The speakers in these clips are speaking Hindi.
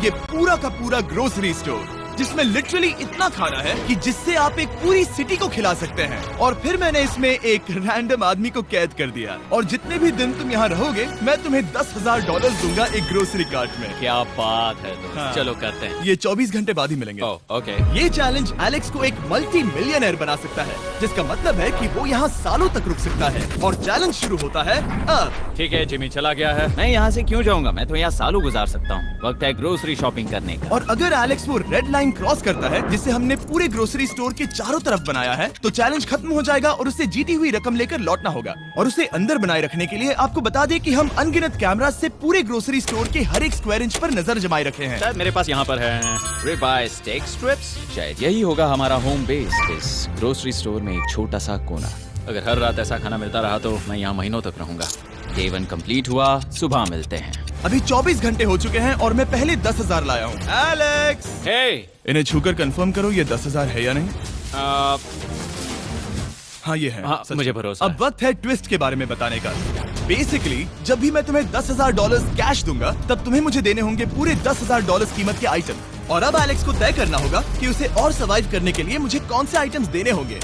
ये पूरा का पूरा ग्रोसरी स्टोर जिसमें लिटरली इतना खाना है कि जिससे आप एक पूरी सिटी को खिला सकते हैं। और फिर मैंने इसमें एक रैंडम आदमी को कैद कर दिया और जितने भी दिन तुम यहाँ रहोगे मैं तुम्हें $10,000 दूंगा एक ग्रोसरी कार्ट में। क्या बात है दोस्त। हाँ। चलो करते हैं। ये 24 घंटे बाद ही मिलेंगे। ओके। ये चैलेंज एलेक्स को एक मल्टी मिलियनर बना सकता है, जिसका मतलब है कि वो यहाँ सालों तक रुक सकता है। और चैलेंज शुरू होता है अब। ठीक है, जिमी चला गया है। मैं यहाँ से क्यों जाऊँगा, मैं तो यहाँ सालों गुजार सकता हूँ। वक्त है ग्रोसरी शॉपिंग करने का। और अगर एलेक्स वो रेड लाइन क्रॉस करता है जिसे हमने पूरे ग्रोसरी स्टोर के चारों तरफ बनाया है, तो चैलेंज खत्म हो जाएगा और उसे जीती हुई रकम लेकर लौटना होगा। और उसे अंदर बनाए रखने के लिए आपको बता दें कि हम अनगिनत कैमरा से पूरे ग्रोसरी स्टोर के हर एक स्क्वायर इंच पर नजर जमाए रखे हैं। शायद मेरे पास यहाँ पर है रिब आई स्टेक स्ट्रिप्स। शायद यही होगा हमारा होम बेस, इस ग्रोसरी स्टोर में एक छोटा सा कोना। अगर हर रात ऐसा खाना मिलता रहा तो मैं यहाँ महीनों तक रहूंगा। डे 1 कंप्लीट हुआ, सुबह मिलते हैं। अभी 24 घंटे हो चुके हैं और मैं पहले 10,000 लाया हूँ। एलेक्स, हे इन्हें छूकर कंफर्म करो ये 10,000 है या नहीं। हाँ ये है। हाँ, सच मुझे में। भरोसा अब वक्त है ट्विस्ट के बारे में बताने का। बेसिकली जब भी मैं तुम्हें $10,000 कैश दूंगा तब तुम्हें मुझे देने होंगे पूरे $10,000 कीमत के आइटम। और अब एलेक्स को तय करना होगा कि उसे और सर्वाइव करने के लिए मुझे कौन से आइटम्स देने होंगे।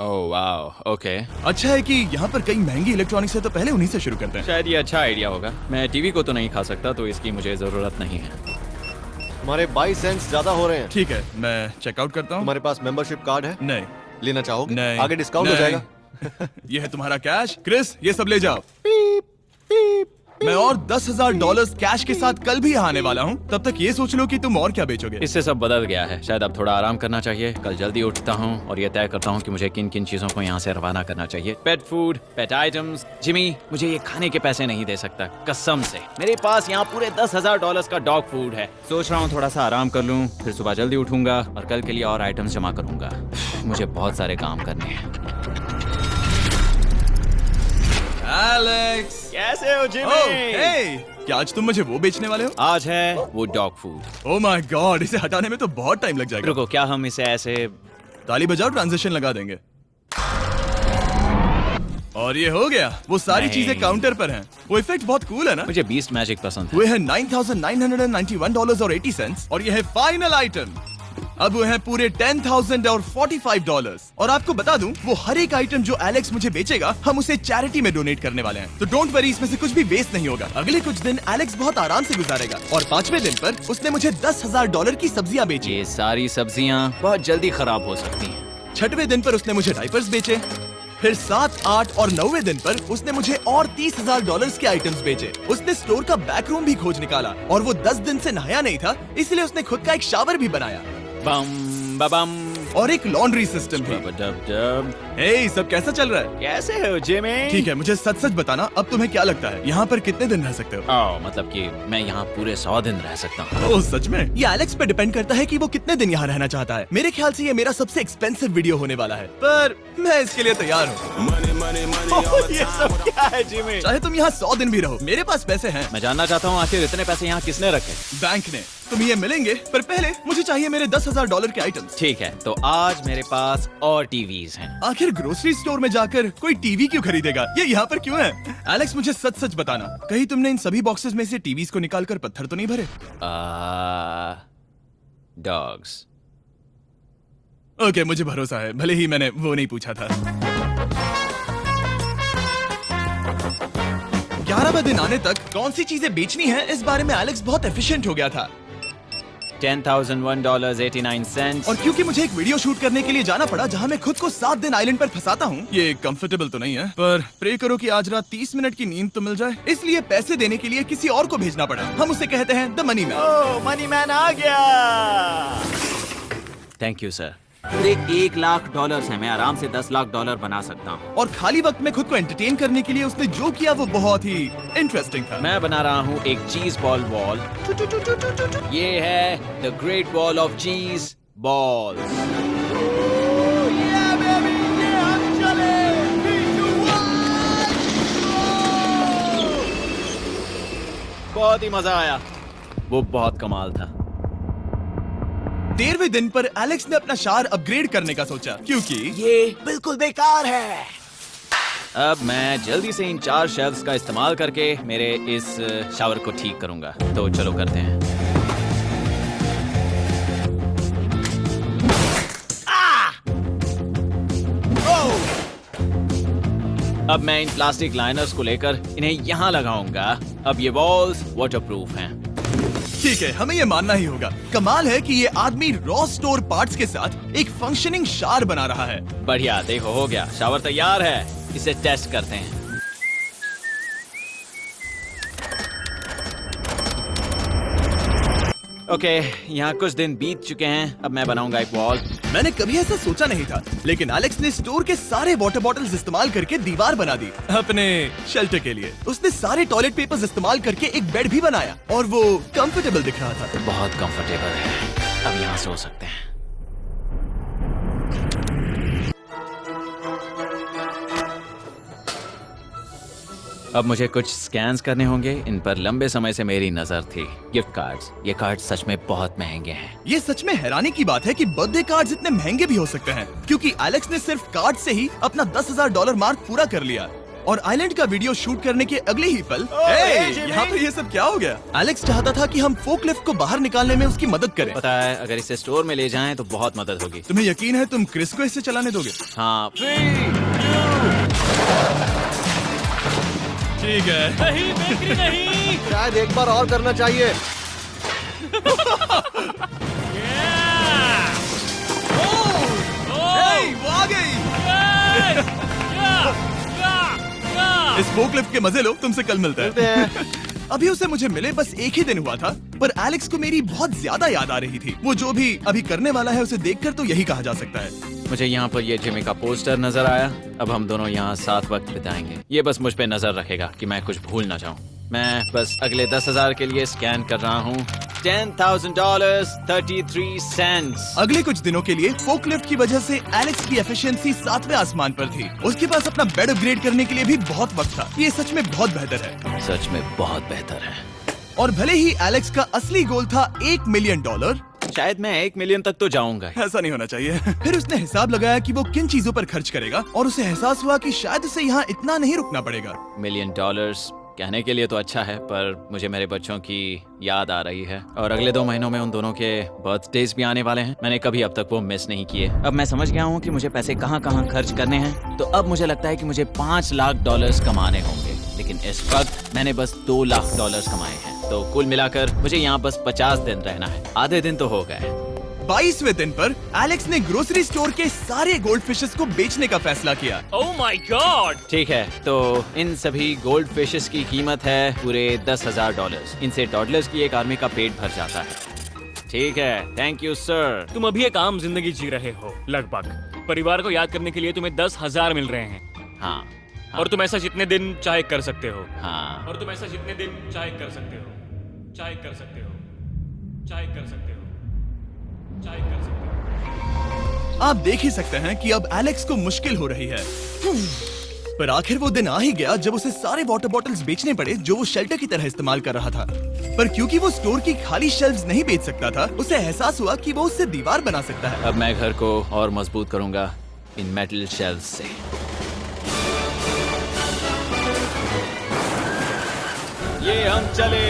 Oh wow, okay. अच्छा है कि यहाँ पर कई महंगी इलेक्ट्रॉनिक्स है तो पहले उन्हीं से शुरू करते हैं। शायद ये अच्छा आइडिया होगा। मैं टीवी को तो नहीं खा सकता तो इसकी मुझे जरूरत नहीं है। हमारे 22 सेंट्स ज्यादा हो रहे हैं। ठीक है, मैं चेकआउट करता हूँ। तुम्हारे पास मेंबरशिप कार्ड है? नहीं। लेना चाहोगे? नहीं। आगे डिस्काउंट हो नहीं। जाएगा। ये है तुम्हारा कैश। क्रिस, ये सब ले जाओ। मैं और $10,000 कैश के साथ कल भी यहाँ आने वाला हूँ। तब तक ये सोच लो कि तुम और क्या बेचोगे। इससे सब बदल गया है। शायद अब थोड़ा आराम करना चाहिए। कल जल्दी उठता हूँ और ये तय करता हूँ कि मुझे किन किन चीजों को यहाँ से रवाना करना चाहिए। पेट फूड, पेट आइटम्स। जिमी मुझे ये खाने के पैसे नहीं दे सकता, कसम से। मेरे पास यहाँ पूरे $10,000 का डॉग फूड है। सोच रहा हूँ थोड़ा सा आराम कर लूँ, फिर सुबह जल्दी उठूंगा और कल के लिए और आइटम्स जमा करूंगा। मुझे बहुत सारे काम करने हैं। एलेक्स, कैसे हो जिमी? हे, क्या आज तुम मुझे वो बेचने वाले हो? आज है वो dog food. Oh my God, इसे हटाने में तो बहुत टाइम लग जाएगा। रुको, क्या हम इसे ऐसे ताली बजाओ, ट्रांजिशन लगा देंगे। और ये हो गया। वो सारी नहीं। चीजें काउंटर पर हैं। वो इफेक्ट बहुत कूल है ना? मुझे बीस्ट मैजिक पसंद है। वो है $9,991.80 और ये है फाइनल आइटम। अब वो है पूरे $10,045 और आपको बता दूं, वो हर एक आइटम जो एलेक्स मुझे बेचेगा हम उसे चैरिटी में डोनेट करने वाले हैं। तो डोंट वरी, इसमें से कुछ भी वेस्ट नहीं होगा। अगले कुछ दिन एलेक्स बहुत आराम से गुजारेगा और 5वें दिन पर उसने मुझे $10,000 की सब्जियां बेची। ये सारी सब्जियां बहुत जल्दी खराब हो सकती हैं। 6वें दिन पर उसने मुझे डाइपर्स बेचे। फिर 7, 8 और 9वें दिन पर उसने मुझे और $30,000 के आइटम्स बेचे। उसने स्टोर का बैक रूम भी खोज निकाला और वो 10 दिन से नहाया नहीं था, इसलिए उसने खुद का एक शावर भी बनाया बम बम और एक लॉन्ड्री सिस्टम भी। डब। हे, सब कैसा चल रहा है? कैसे हो जिमी? ठीक है, मुझे सच सच बताना, अब तुम्हें क्या लगता है यहाँ पर कितने दिन रह सकते हो? मतलब कि मैं यहाँ पूरे 100 दिन रह सकता हूँ। ओह सच में? ये एलेक्स पे डिपेंड करता है कि वो कितने दिन यहाँ रहना चाहता है। मेरे ख्याल से ये मेरा सबसे एक्सपेंसिव वीडियो होने वाला है, पर मैं इसके लिए तैयार हूँ। ये सब क्या है जिमी? चाहे तुम यहाँ 100 दिन भी रहो, मेरे पास पैसे हैं। मैं जानना चाहता हूँ आखिर इतने पैसे यहाँ किसने रखे? बैंक ने। तुम ये मिलेंगे, पर पहले मुझे चाहिए मेरे $10,000 के आइटम्स। ठीक है, तो आज मेरे पास और टीवीज हैं। आखिर ग्रोसरी स्टोर में जाकर कोई टीवी क्यों खरीदेगा? ये यहाँ पर क्यों है? एलेक्स, मुझे सच सच बताना, कहीं तुमने इन सभी बॉक्सेस में से टीवीज को निकालकर पत्थर तो नहीं भरे? डॉग्स। ओके, मुझे भरोसा है, भले ही मैंने वो नहीं पूछा था। 11वें दिन आने तक कौन सी चीजें बेचनी है, इस बारे में एलेक्स बहुत एफिशिएंट हो गया था। $10,001.89। और क्योंकि मुझे एक वीडियो शूट करने के लिए जाना पड़ा जहां मैं खुद को 7 दिन आइलैंड पर फंसाता हूं, ये कंफर्टेबल तो नहीं है, पर प्रे करो कि आज रात 30 मिनट की नींद तो मिल जाए। इसलिए पैसे देने के लिए किसी और को भेजना पड़ा। हम उसे कहते हैं the money man. Oh, money man आ गया। Thank you sir. पूरे $1,00,000 है। मैं आराम से $10,00,000 बना सकता हूँ। और खाली वक्त में खुद को एंटरटेन करने के लिए उसने जो किया वो बहुत ही इंटरेस्टिंग था। मैं बना रहा हूँ एक चीज बॉल वॉल। ये है द ग्रेट वॉल ऑफ चीज बॉल्स। बहुत ही मजा आया। वो बहुत कमाल था। 13वें दिन पर एलेक्स ने अपना शावर अपग्रेड करने का सोचा, क्योंकि ये बिल्कुल बेकार है। अब मैं जल्दी से इन 4 शेल्फ्स का इस्तेमाल करके मेरे इस शावर को ठीक करूंगा। तो चलो करते हैं। अब मैं इन प्लास्टिक लाइनर्स को लेकर इन्हें यहाँ लगाऊंगा। अब ये वॉल्स वाटरप्रूफ हैं। ठीक है, हमें ये मानना ही होगा। कमाल है कि ये आदमी रॉ स्टोर पार्ट्स के साथ एक फंक्शनिंग शावर बना रहा है। बढ़िया, देखो हो गया, शावर तैयार है। इसे टेस्ट करते हैं। ओके, यहाँ कुछ दिन बीत चुके हैं। अब मैं बनाऊंगा एक वॉल। मैंने कभी ऐसा सोचा नहीं था, लेकिन एलेक्स ने स्टोर के सारे वाटर बॉटल्स इस्तेमाल करके दीवार बना दी अपने शेल्टर के लिए। उसने सारे टॉयलेट पेपर्स इस्तेमाल करके एक बेड भी बनाया और वो कंफर्टेबल दिख रहा था। बहुत कंफर्टेबल है। अब यहाँ सो सकते हैं। अब मुझे कुछ स्कैन्स करने होंगे। इन पर लंबे समय से मेरी नजर थी। Gift cards. ये कार्ड सच में बहुत महंगे हैं। ये सच में हैरानी की बात है कि बर्थडे कार्ड्स इतने महंगे भी हो सकते हैं, क्योंकि एलेक्स ने सिर्फ कार्ड से ही अपना $10,000 मार्क पूरा कर लिया। और आइलैंड का वीडियो शूट करने के अगले ही पल यहाँ पे ये सब क्या हो गया? एलेक्स चाहता था कि हम फोकलिफ्ट को बाहर निकालने में उसकी मदद करें। पता है, अगर इसे स्टोर में ले जाएं तो बहुत मदद होगी। तुम्हें यकीन है तुम क्रिस को इसे चलाने दोगे? हाँ। ठीक है। नहीं, बेकरी नहीं। शायद एक बार और करना चाहिए। वो आ गई। इस फोकलिफ्ट के मजे लो, तुमसे कल मिलते हैं। अभी उसे मुझे मिले बस एक ही दिन हुआ था, पर एलेक्स को मेरी बहुत ज्यादा याद आ रही थी। वो जो भी अभी करने वाला है उसे देखकर तो यही कहा जा सकता है। मुझे यहाँ पर ये जिमी का पोस्टर नजर आया। अब हम दोनों यहाँ साथ वक्त बिताएंगे। ये बस मुझ पे नजर रखेगा कि मैं कुछ भूल ना जाऊँ। मैं बस अगले 10,000 के लिए स्कैन कर रहा हूँ। $10,000 33 सेंट्स। अगले कुछ दिनों के लिए फोकलिफ्ट की वजह से एलेक्स की एफिशिएंसी 7वें आसमान पर थी। उसके पास अपना बेड अपग्रेड करने के लिए भी बहुत वक्त था। ये सच में बहुत बेहतर है। सच में बहुत बेहतर है। और भले ही एलेक्स का असली गोल था $1 मिलियन, शायद मैं 1 मिलियन तक तो जाऊंगा। ऐसा नहीं होना चाहिए। फिर उसने हिसाब लगाया कि वो किन चीजों पर खर्च करेगा और उसे एहसास हुआ कि शायद उसे यहाँ इतना नहीं रुकना पड़ेगा। $1 मिलियन कहने के लिए तो अच्छा है, पर मुझे मेरे बच्चों की याद आ रही है और अगले 2 महीनों में उन दोनों के बर्थडेज भी आने वाले हैं। मैंने कभी अब तक वो मिस नहीं किए। अब मैं समझ गया हूँ कि मुझे पैसे कहाँ कहाँ खर्च करने हैं। तो अब मुझे लगता है कि मुझे $5 लाख कमाने होंगे, लेकिन इस वक्त मैंने बस $2 लाख कमाए हैं। तो कुल मिलाकर मुझे यहाँ बस 50 दिन रहना है। आधे दिन तो हो गए। 22वें दिन पर एलेक्स ने ग्रोसरी स्टोर के सारे गोल्ड फिशेस को बेचने का फैसला किया। Oh my God. ठीक है, तो इन सभी गोल्ड फिशेस की कीमत है पूरे $10,000। इनसे टॉडलर्स की एक आर्मी का पेट भर जाता है। ठीक है, थैंक यू सर। तुम अभी एक आम जिंदगी जी रहे हो लगभग। परिवार को याद करने के लिए तुम्हें 10,000 मिल रहे हैं। हाँ, और तुम ऐसा जितने दिन चाहे कर सकते हो। हाँ। और तुम ऐसा जितने दिन चाहे कर सकते हो। चाहे कर सकते हो। चाहे कर सकते हो। चाहे कर सकते हो। आप देख ही सकते हैं कि अब एलेक्स को मुश्किल हो रही है। पर आखिर वो दिन आ ही गया जब उसे सारे वाटर बॉटल्स बेचने पड़े जो वो शेल्टर की तरह इस्तेमाल कर रहा था। पर क्योंकि वो स्टोर की खाली शेल्व्स नहीं बेच सकता था, उसे एहसास हुआ कि वो उससे दीवार बना सकता है। अब मैं घर को और मजबूत करूंगा इन मेटल शेल्व्स से। ये हम चले।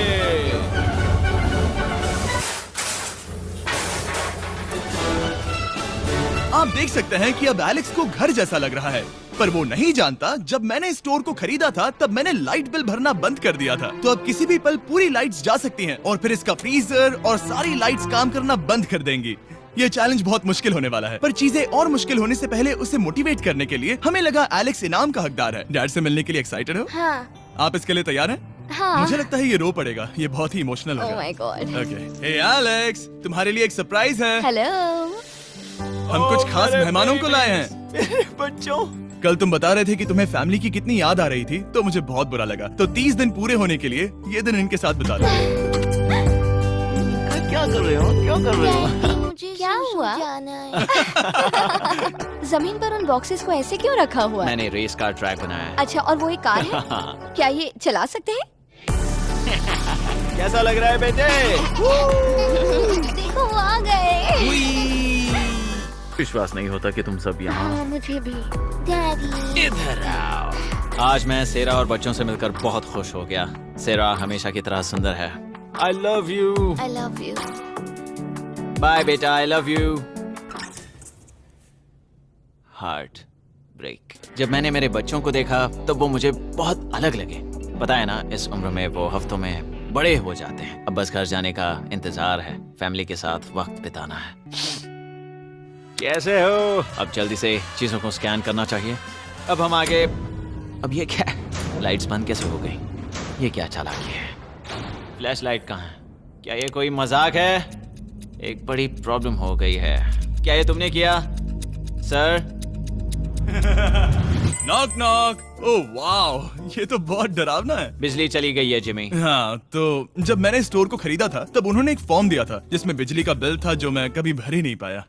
आप देख सकते हैं कि अब एलेक्स को घर जैसा लग रहा है, पर वो नहीं जानता जब मैंने स्टोर को खरीदा था तब मैंने लाइट बिल भरना बंद कर दिया था। तो अब किसी भी पल पूरी लाइट्स जा सकती हैं और फिर इसका फ्रीजर और सारी लाइट्स काम करना बंद कर देंगी। ये चैलेंज बहुत मुश्किल होने वाला है, पर चीजें और मुश्किल होने से पहले उसे मोटिवेट करने के लिए हमें लगा एलेक्स इनाम का हकदार है। डैड से मिलने के लिए एक्साइटेड हो? हाँ। आप इसके लिए तैयार हैं? हाँ। मुझे लगता है ये रो पड़ेगा। ये बहुत ही इमोशनल Oh होगा। my God. Okay, hey Alex, तुम्हारे लिए एक सरप्राइज है। हेलो। हम कुछ खास मेहमानों को लाए हैं। मेरे बच्चों। कल तुम बता रहे थे कि तुम्हें फैमिली की कितनी याद आ रही थी, तो मुझे बहुत बुरा लगा। तो 30 दिन पूरे होने के लिए ये दिन इनके साथ बिता दो। क्या कर रहे हो? क्या कर रहे हो? मुझे क्या हुआ? जमीन पर उन बॉक्सेस को ऐसे क्यों रखा हुआ है? मैंने रेस कार ट्रैक बनाया है। अच्छा, और वो एक कार है? क्या ये चला सकते हैं? कैसा लग रहा है बेटे? देखो वो आ गए। विश्वास नहीं होता कि तुम सब यहाँ। हाँ, मुझे भी। डैडी। इधर आओ। आज मैं सेरा और बच्चों से मिलकर बहुत खुश हो गया। सेरा हमेशा की तरह सुंदर है। I love you. I love you. Bye बेटा, I love you. Heart break. जब मैंने मेरे बच्चों को देखा तब वो मुझे बहुत अलग लगे। पता है ना, इस उम्र में वो हफ्तों में बड़े हो जाते हैं। अब बस घर जाने का इंतजार है, फैमिली के साथ वक्त बिताना है। कैसे हो? अब जल्दी से चीजों को स्कैन करना चाहिए। अब हम आगे। अब ये क्या है? लाइट्स बंद कैसे हो गई? ये क्या चालाकी है? फ्लैश लाइट कहाँ है? क्या ये कोई मजाक है? एक बड़ी प्रॉब्लम हो गई है। क्या ये तुमने किया, सर? Knock knock. ओह वाह, ये तो बहुत डरावना है। बिजली चली गई है जिमी। हाँ, तो जब मैंने स्टोर को खरीदा था तब उन्होंने एक फॉर्म दिया था जिसमें बिजली का बिल था जो मैं कभी भर ही नहीं पाया।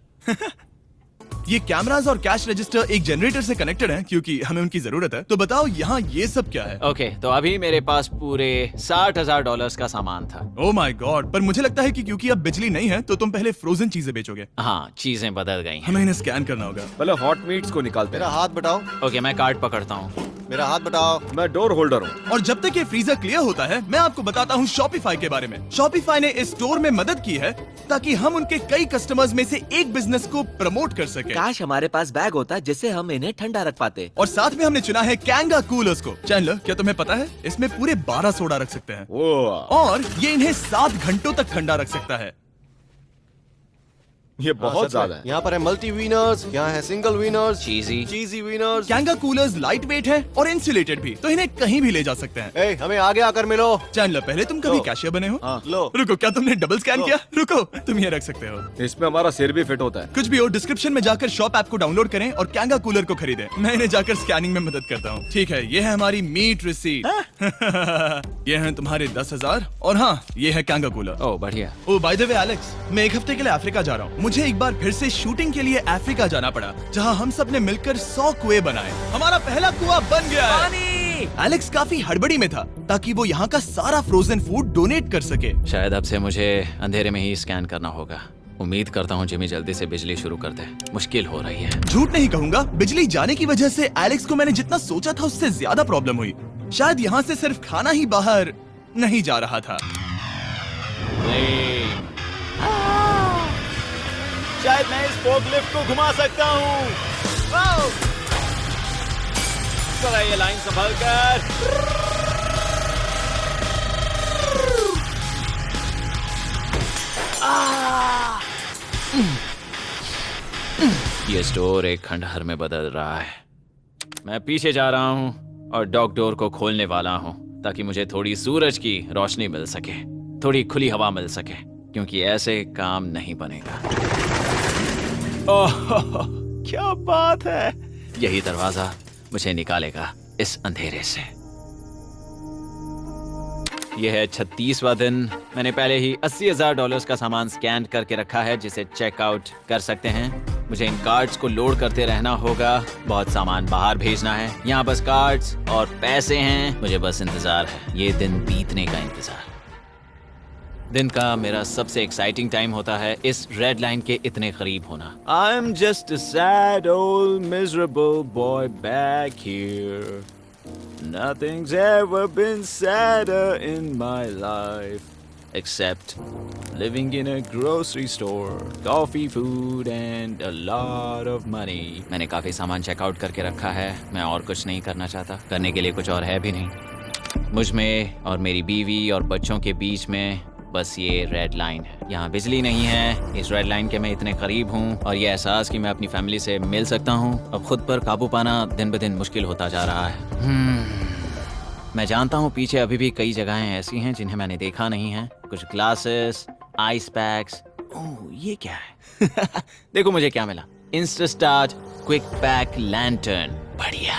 ये कैमरास और कैश रजिस्टर एक जनरेटर से कनेक्टेड हैं क्योंकि हमें उनकी जरूरत है। तो बताओ यहाँ ये सब क्या है? ओके, तो अभी मेरे पास पूरे $60,000 का सामान था। ओह माय गॉड, पर मुझे लगता है कि क्योंकि अब बिजली नहीं है तो तुम पहले फ्रोजन चीजें बेचोगे। हाँ, चीजें बदल गई हैं। हमें इन्हें स्कैन करना होगा। पहले हॉट मीट्स को निकालते मेरा हैं। हाथ बटाओ। ओके, मैं कार्ड पकड़ता हूँ। मेरा हाथ बटाओ। मैं डोर होल्डर हूँ। और जब तक ये फ्रीजर क्लियर होता है मैं आपको बताता हूँ शॉपिफाई के बारे में। शॉपिफाई ने इस स्टोर में मदद की है ताकि हम उनके कई कस्टमर्स में से एक बिजनेस को प्रमोट कर सके। काश हमारे पास बैग होता जिससे हम इन्हें ठंडा रख पाते। और साथ में हमने चुना है कैंगा कूलर्स को। चैनलर, क्या तुम्हें पता है इसमें पूरे 12 सोडा रख सकते हैं ओह, और ये इन्हें 7 घंटों तक ठंडा रख सकता है। ये बहुत ज्यादा है। यहाँ पर है मल्टी विनर्स, यहाँ है single winners, cheesy. Cheesy winners. कैंगा कूलर्स लाइट वेट है और इंसुलेटेड भी, तो इन्हें कहीं भी ले जा सकते हैं। ए, हमें आगे आकर मिलो। चैनलर, पहले तुम कभी लो। कैशियर बने हो? हाँ। लो। रुको, क्या तुमने डबल स्कैन लो। किया? रुको, तुम ये रख सकते हो। इसमें हमारा सिर भी फिट होता है। कुछ भी हो, डिस्क्रिप्शन में जाकर शॉप ऐप को डाउनलोड करें और कैंगा कूलर को खरीदें। मैं इन्हें जाकर स्कैनिंग में मदद करता हूँ। ठीक है, ये है हमारी मीट रिसीट। ये हैं तुम्हारे 10,000 और हाँ, ये है कैंगा कूलर। ओह, बढ़िया। ओ बाय द वे एलेक्स, मैं एक हफ्ते के लिए अफ्रीका जा रहा हूँ। मुझे एक बार फिर से शूटिंग के लिए अफ्रीका जाना पड़ा, जहाँ हम सब ने मिलकर 100 कुएं बनाए। हमारा पहला कुआं बन गया है। एलेक्स काफी हड़बड़ी में था ताकि वो यहाँ का सारा फ्रोजन फूड डोनेट कर सके। शायद अब से मुझे अंधेरे में ही स्कैन करना होगा। उम्मीद करता हूँ जिमी जल्दी से बिजली शुरू कर दे। मुश्किल हो रही है। झूठ नहीं कहूंगा, बिजली जाने की वजह से एलेक्स को मैंने जितना सोचा था उससे ज्यादा प्रॉब्लम हुई। शायद यहाँ से सिर्फ खाना ही बाहर नहीं जा रहा था। शायद मैं इस फोर्कलिफ्ट को घुमा सकता हूँ। जरा ये लाइन संभाल कर। ये स्टोर एक खंडहर में बदल रहा है। मैं पीछे जा रहा हूँ और डॉग डोर को खोलने वाला हूँ ताकि मुझे थोड़ी सूरज की रोशनी मिल सके, थोड़ी खुली हवा मिल सके, क्योंकि ऐसे काम नहीं बनेगा। ओह, क्या बात है! यही दरवाजा मुझे निकालेगा इस अंधेरे से। यह है 36वां दिन। मैंने पहले ही $80,000 का सामान स्कैन करके रखा है जिसे चेकआउट कर सकते हैं। मुझे इन कार्ड्स को लोड करते रहना होगा। बहुत सामान बाहर भेजना है। यहाँ बस कार्ड्स और पैसे हैं। मुझे बस इंतजार है, ये दिन बीतने का इंतजार। दिन का मेरा सबसे एक्साइटिंग टाइम होता है इस रेड लाइन के इतने करीब होना। I'm just a sad old miserable boy back here. Nothing's ever been sadder in my life except living in a grocery store, coffee, food and a lot of money. मैंने काफी सामान चेकआउट करके रखा है। मैं और कुछ नहीं करना चाहता। करने के लिए कुछ और है भी नहीं। मुझ में और मेरी बीवी और बच्चों के बीच में बस ये रेड लाइन है। यहाँ बिजली नहीं है। इस रेड लाइन के मैं इतने करीब हूँ और ये एहसास कि मैं अपनी फैमिली से मिल सकता हूँ अब खुद पर काबू पाना दिन ब दिन मुश्किल होता जा रहा है। मैं जानता हूँ पीछे अभी भी कई जगहें ऐसी हैं जिन्हें मैंने देखा नहीं है। कुछ ग्लासेस, आइस पैक्स। ओह, ये क्या है? देखो मुझे क्या मिला। Insta start quick pack lantern. बढ़िया।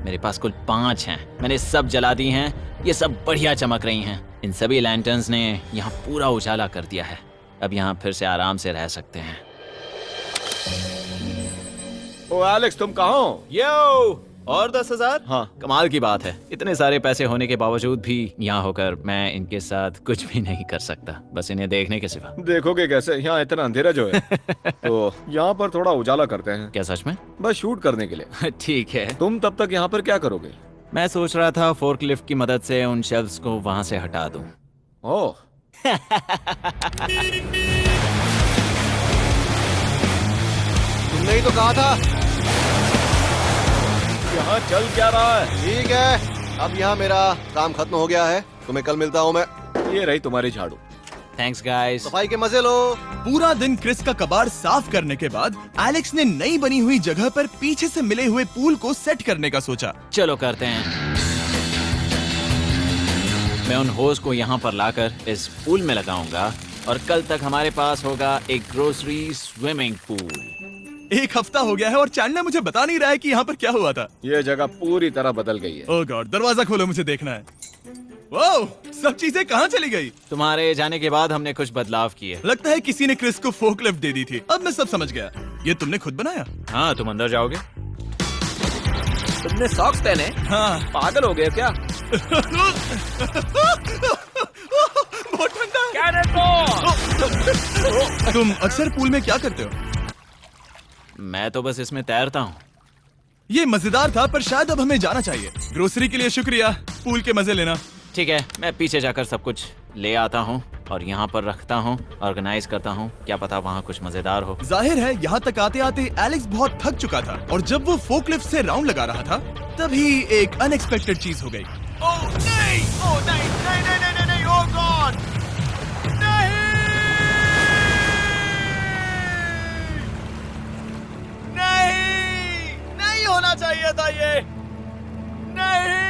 मेरे पास कुल 5 हैं। मैंने सब जला दी हैं। ये सब बढ़िया चमक रही हैं। इन सभी लैंटर्न्स ने यहाँ पूरा उजाला कर दिया है। अब यहाँ फिर से आराम से रह सकते हैं। ओ एलेक्स, तुम कहाँ हो? यो, और 10,000? हाँ। कमाल की बात है। इतने सारे पैसे होने के बावजूद भी यहाँ होकर मैं इनके साथ कुछ भी नहीं कर सकता, बस इन्हें देखने के सिवा। देखोगे कैसे? यहाँ इतना अंधेरा जो है। तो यहाँ पर थोड़ा उजाला करते हैं। क्या सच में? बस शूट करने के लिए। ठीक है। तुम तब तक यहाँ पर क्या करोगे? मैं सोच रहा था फोर्कलिफ्ट की मदद से उन शेल्फ्स को वहां से हटा दूं। ओह, तुमने ही तो कहा था। यहाँ चल क्या रहा है? ठीक है, अब यहाँ मेरा काम खत्म हो गया है। तुम्हें कल मिलता हूँ मैं। ये रही तुम्हारी झाड़ू। Thanks guys. सफाई के मजे लो। पूरा दिन क्रिस का कबाड़ साफ करने के बाद एलेक्स ने नई बनी हुई जगह पर पीछे से मिले हुए पूल को सेट करने का सोचा। चलो करते हैं। मैं उन होज को यहाँ पर लाकर इस पूल में लगाऊंगा और कल तक हमारे पास होगा एक ग्रोसरी स्विमिंग पूल। एक हफ्ता हो गया है और चैंडलर मुझे बता नहीं रहा है कि यहाँ पर क्या हुआ था। ये जगह पूरी तरह बदल गई है। ओह गॉड, दरवाजा खोलो, मुझे देखना है। वाओ, सब चीजें कहाँ चली गई? तुम्हारे जाने के बाद हमने कुछ बदलाव किए। लगता है किसी ने क्रिस को फोकलिफ्ट दे दी थी। अब मैं सब समझ गया। ये तुमने खुद बनाया? हाँ, तुम अंदर जाओगे? तुमने सॉक्स पहने? हाँ। पागल हो गए क्या? बहुत ठंडा है। तुम अक्सर पूल में क्या करते हो? मैं तो बस इसमें तैरता हूँ। ये मजेदार था, पर शायद अब हमें जाना चाहिए। ग्रोसरी के लिए शुक्रिया, पूल के मजे लेना। ठीक है, मैं पीछे जाकर सब कुछ ले आता हूँ और यहाँ पर रखता हूँ, ऑर्गेनाइज करता हूँ। क्या पता वहाँ कुछ मजेदार हो। जाहिर है यहाँ तक आते आते एलेक्स बहुत थक चुका था और जब वो फोकलिफ्ट से राउंड लगा रहा था तभी एक अनएक्सपेक्टेड चीज हो गई। ओह नहीं, ओह नहीं, नहीं, नहीं, नहीं, नहीं, ओह गॉड, नहीं, नहीं, नहीं होना चाहिए था ये, नहीं,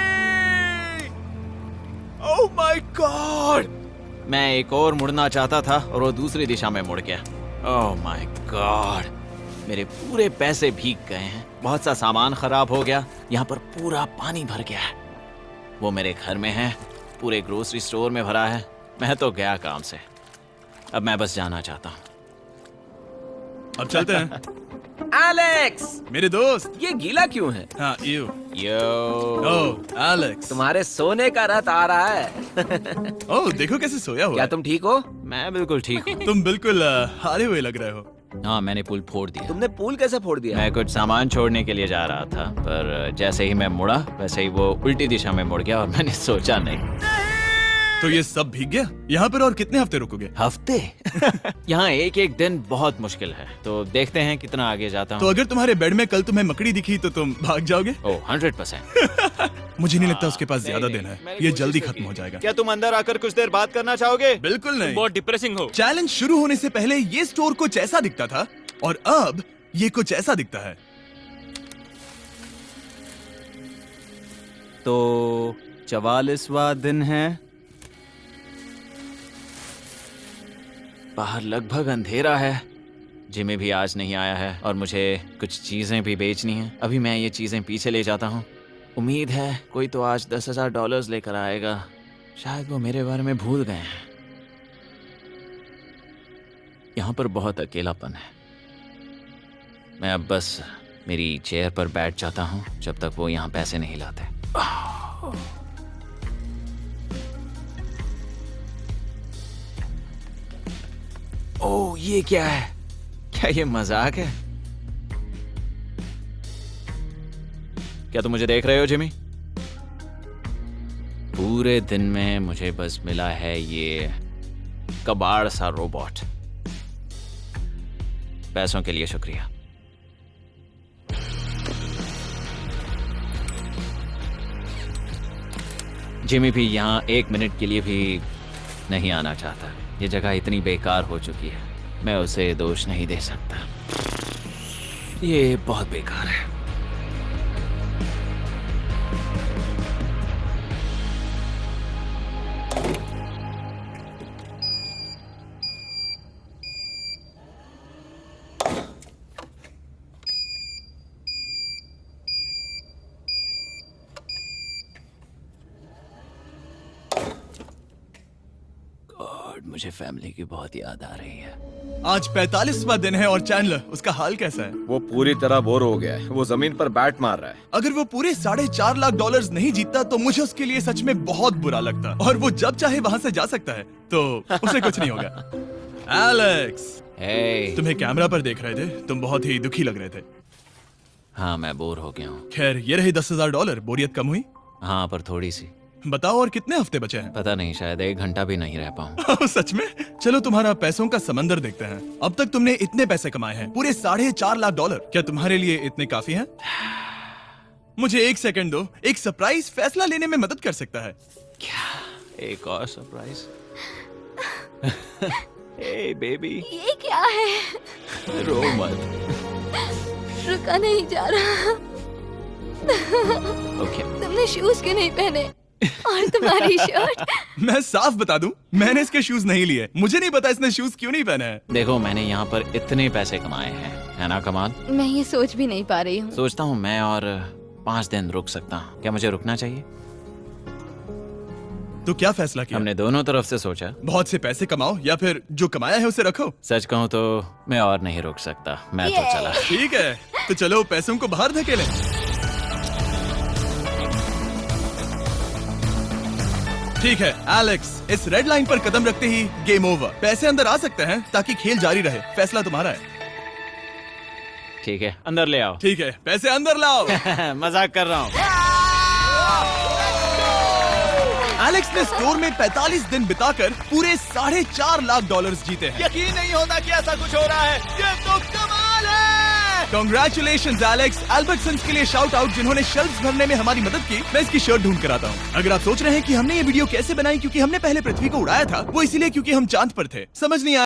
ओह माय गॉड। मैं एक और मुड़ना चाहता था और वो दूसरी दिशा में मुड़ गया। ओह माय गॉड, मेरे पूरे पैसे भीग गए हैं। बहुत सा सामान खराब हो गया। यहाँ पर पूरा पानी भर गया है। वो मेरे घर में है, पूरे ग्रोसरी स्टोर में भरा है। मैं तो गया काम से। अब मैं बस जाना चाहता हूँ। अब चलते हैं। एलेक्स, मेरे दोस्त। ये गीला क्यों है? हाँ, यू। Yo, oh Alex. तुम्हारे सोने का रथ आ रहा है। ओह देखो कैसे सोया हुआ क्या है। तुम ठीक हो? मैं बिल्कुल ठीक हूँ। तुम बिल्कुल हारे हुए लग रहे हो। हाँ, मैंने पुल फोड़ दिया। तुमने पूल कैसे फोड़ दिया? मैं कुछ सामान छोड़ने के लिए जा रहा था, पर जैसे ही मैं मुड़ा वैसे ही वो उल्टी दिशा में मुड़ गया और मैंने सोचा नहीं। तो ये सब भीग गया। यहाँ पर और कितने हफ्ते रुकोगे? हफ्ते? यहाँ एक एक दिन बहुत मुश्किल है, तो देखते हैं कितना आगे जाता तो हूँ। अगर तुम्हारे बेड में कल तुम्हें मकड़ी दिखी तो तुम भाग जाओगे? ओह 100%। मुझे नहीं लगता उसके पास ज्यादा दिन है। ये जल्दी खत्म हो जाएगा। क्या तुम अंदर आकर कुछ देर बात करना चाहोगे? बिल्कुल नहीं। बहुत डिप्रेसिंग हो। चैलेंज शुरू होने से पहले ये स्टोर कुछ ऐसा दिखता था और अब ये कुछ ऐसा दिखता है। तो 44वां दिन है। बाहर लगभग अंधेरा है। जिमी भी आज नहीं आया है और मुझे कुछ चीजें भी बेचनी हैं। अभी मैं ये चीजें पीछे ले जाता हूँ। उम्मीद है कोई तो आज $10,000 लेकर आएगा। शायद वो मेरे बारे में भूल गए हैं। यहाँ पर बहुत अकेलापन है। मैं अब बस मेरी चेयर पर बैठ जाता हूँ जब तक वो यहाँ पैसे नहीं लाते। ओह, ये क्या है? क्या ये मजाक है? क्या तुम मुझे देख रहे हो जिमी? पूरे दिन में मुझे बस मिला है ये कबाड़ सा रोबोट। पैसों के लिए शुक्रिया। जिमी भी यहाँ 1 मिनट के लिए भी नहीं आना चाहता। ये जगह इतनी बेकार हो चुकी है, मैं उसे दोष नहीं दे सकता। ये बहुत बेकार है। मुझे फैमिली की बहुत याद आ रही है। आज 45वां दिन है और चैंडलर, उसका हाल कैसा है? वो पूरी तरह बोर हो गया है। वो जमीन पर बैट मार रहा है। अगर वो पूरे $4.5 लाख नहीं जीतता तो मुझे उसके लिए सच में बहुत बुरा लगता। और वो जब चाहे वहाँ से जा सकता है, तो उसे कुछ नहीं होगा। एलेक्स, hey, तुम्हें कैमरा पर देख रहे थे। तुम बहुत ही दुखी लग रहे थे। हाँ, मैं बोर हो गया हूँ। खैर, ये रहे $10,000। बोरियत कम हुई? हाँ, पर थोड़ी सी। बताओ, और कितने हफ्ते बचे हैं? पता नहीं, शायद 1 घंटा भी नहीं रह पाऊँ। सच में? चलो तुम्हारा पैसों का समंदर देखते हैं। अब तक तुमने इतने पैसे कमाए हैं, पूरे $4.5 लाख। क्या तुम्हारे लिए इतने काफी हैं? मुझे 1 सेकंड दो, एक सरप्राइज फैसला लेने में मदद कर सकता है। एक और सरप्राइज। हे बेबी, ये क्या है? रो मत। रुका नहीं जा रहा। ओके, तुमने शूज क्यों नहीं पहने? और तुम्हारी शर्ट? मैं साफ बता दूं, मैंने इसके शूज नहीं लिए। मुझे नहीं पता इसने शूज क्यों नहीं पहने हैं। देखो मैंने यहाँ पर इतने पैसे कमाए हैं, है ना कमाल? मैं ये सोच भी नहीं पा रही हूँ। सोचता हूँ मैं और 5 दिन रुक सकता हूँ। क्या मुझे रुकना चाहिए? तो क्या फैसला किया? हमने दोनों तरफ से सोचा। बहुत से पैसे कमाओ या फिर जो कमाया है उसे रखो। सच कहूँ तो मैं और नहीं रुक सकता, मैं तो चला। ठीक है, तो चलो पैसों को बाहर धकेलें। ठीक है एलेक्स, इस रेड लाइन पर कदम रखते ही गेम ओवर। पैसे अंदर आ सकते हैं ताकि खेल जारी रहे। फैसला तुम्हारा है। ठीक है, अंदर ले आओ। ठीक है, पैसे अंदर लाओ। मजाक कर रहा हूँ। एलेक्स ने स्टोर में 45 दिन बिताकर पूरे $4.5 लाख जीते हैं। यकीन नहीं होता कि ऐसा कुछ हो रहा है। ये तो कमाल है। Congratulations Alex. एल्बर्टसन्स के लिए शाउट आउट जिन्होंने शेल्फ्स भरने में हमारी मदद की। मैं इसकी शर्ट ढूंढ कर आता हूँ। अगर आप सोच रहे हैं कि हमने ये वीडियो कैसे बनाई क्योंकि हमने पहले पृथ्वी को उड़ाया था, वो इसीलिए क्योंकि हम चांद पर थे। समझ नहीं आया